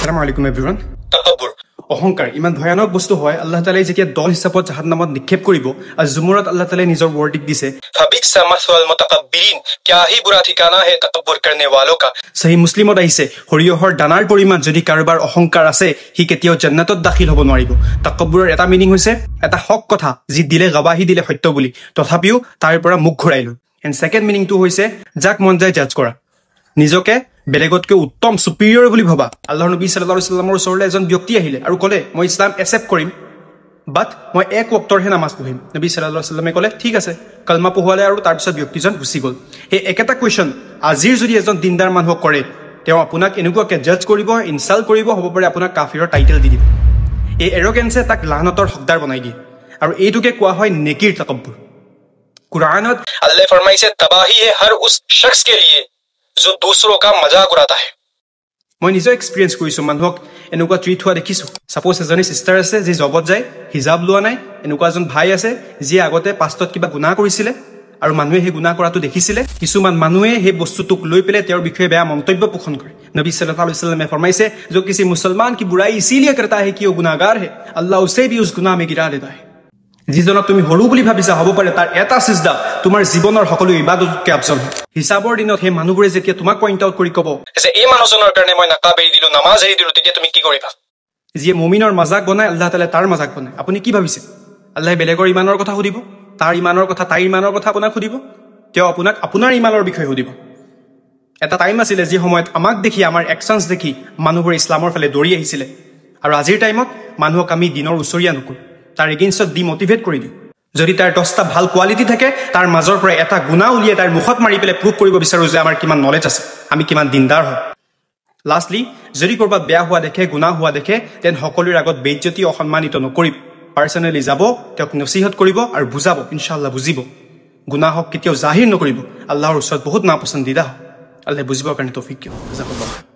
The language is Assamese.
Assalamu alaikum everyone. Takabbur. অহংকাৰ ইমান ভয়ানক বস্তু হয় আল্লাহ তাআলাই যেতিয়া দল হিচাপত জাহান্নামত নিক্ষেপ কৰিব আৰু জুমুৰত আল্লাহ তাআলাই নিজৰ ৱৰ্ডিক দিছে ফাবিক্সা মাসওয়াল মুতাকাব্বিরিন क्या ही बुरा ठिकाना है तकब्बुर करने वालों का সহি মুছলিমত আহিছে হৰিয়হৰ দানাৰ পৰিমাণ যদি কাৰোবাৰ অহংকাৰ আছে হি কেতিয়াও জান্নাতত দাখিল হ'ব নোৱাৰিব তাকাব্বুৰৰ এটা মিনিং হৈছে এটা হক কথা যি দিলে গৱাহী দিলে সত্য বুলি তথাপিও তাৰ পৰা মুখ ঘূৰাই লয় এণ্ড সেকেন্ড মিনিংটো হৈছে যাক মন যায় জাজ কৰা নিজকে বেলেগতকৈ উত্তম সুপিৰিয়ৰ বুলি ভাবা আল্লাহৰ নবী সাল্লাল্লাহু আলাইহি ওয়াসাল্লামৰ ওচৰলৈ এজন ব্যক্তি আহিলে আৰু ক'লে মই ইছলাম একচেপ্ট কৰিম বাট মই এক ওয়াক্তৰহে নামাজ পঢ়িম নবী সাল্লাল্লাহু আলাইহি ওয়াসাল্লামে ক'লে ঠিক আছে কলমা পঢ়ালে আৰু তাৰ পিছত ব্যক্তিজন গুচি গ'ল এই একেটা কোৱেশ্চন আজিৰ যদি এজন দিনদাৰ মানুহ কৰে তেওঁ আপোনাক এনেকুৱাকৈ জাজ কৰিব ইনসাল্ট কৰিব হ'ব পাৰে আপোনাক কাফিৰৰ টাইটেল দি দিব এই এৰোগেন্সে তাক লাহনতৰ হকদাৰ বনাই দিয়ে আৰু এইটোকে কোৱা হয় নেকিৰ তাকাব্বুৰ কুৰানত अल्लाह फरमाइसे तबाही है हर उस शख्स के लिए जो दूसरों का मजाक उड़ाता है মই নিজে এক্সপেৰিয়েন্স কৰিছো মানুহক এনেকুৱা ট্ৰিট হোৱা দেখিছো সাপোজ এজনী সিস্টাৰ আছে যি জবত যায় হিজাব লোৱা নাই এনেকুৱা এজন ভাই আছে যি আগতে পাষ্টত কিবা গুনাহ কৰিছিলে আৰু মানুহে হে গুনাহ কৰাটো দেখিছিলে কিছুমান মানুহে হে বস্তুটোক লৈ পেলে তেওঁৰ বিষয়ে বেয়া মন্তব্য পোষণ কৰে নবী সাল্লাল্লাহু আলাইহি वसल्लम ने फरमाइसे जो किसी मुसलमान की बुराई इसीलिए करता है कि वो गुनाहगार है अल्लाह उसे भी उस गुनाह में गिरा देता है যিজনক তুমি হৰু বুলি ভাবিছা হ'ব পাৰে তাৰ এটা সিজদা তোমাৰ জীৱনৰ সকলো ইবাদতকে আফজল হিসাবৰ দিনত হে মানুহবোৰে যেতিয়া তোমাক পইণ্ট আউট কৰি ক'ব যে এই মানুহজনৰ কাৰণে মই নাকাব এৰি দিলো নামাজ এৰি দিলো তেতিয়া তুমি কি কৰিবা যিয়ে মুমিনৰ মজাক বনায় আল্লাহ তাআলা তাৰ মজাক বনায় আপুনি কি ভাবিছে আল্লাহ বেলেগৰ ইমানৰ কথা সুধিব তাৰ ইমানৰ কথা তাইৰ ইমানৰ কথা আপোনাক সুধিব তেওঁ আপোনাক আপোনাৰ ইমানৰ বিষয়ে সুধিব এটা টাইম আছিল যে সময়ত আমাক দেখি আমাৰ একচনছ দেখি মানুহবোৰ ইছলামৰ ফালে দৌৰি আহিছিল আৰু আজিৰ টাইমত মানুহক আমি দিনৰ উচৰীয়া নকৰো তাৰ এগেইনষ্টত ডিমোটিভেট কৰি দিওঁ যদি তাৰ 10টা ভাল কোৱালিটি থাকে তাৰ মাজৰ পৰা এটা গুনাহ উলিয়াই তাৰ মুখত মাৰি পেলে প্ৰুভ কৰিব বিচাৰো যে আমাৰ কিমান নলেজ আছে আমি কিমান দিনদাৰ হয় লাষ্টলি যদি কৰবাত বেয়া হোৱা দেখে গুনাহ হোৱা দেখে তেন সকলোৰ আগত বেইজ্জতি অসন্মানিত নকৰিব পাৰ্সোনালি যাব তেওঁক নসিহত কৰিব আৰু বুজাব ইনশাআল্লাহ বুজিব গুনাহক কেতিয়াও জাহিৰ নকৰিব আল্লাহৰ ওচৰত বহুত নাপছন্দিদা আল্লাহ বুজিবৰ কাৰণে তৌফিক দিয়ক জাযাকাল্লাহ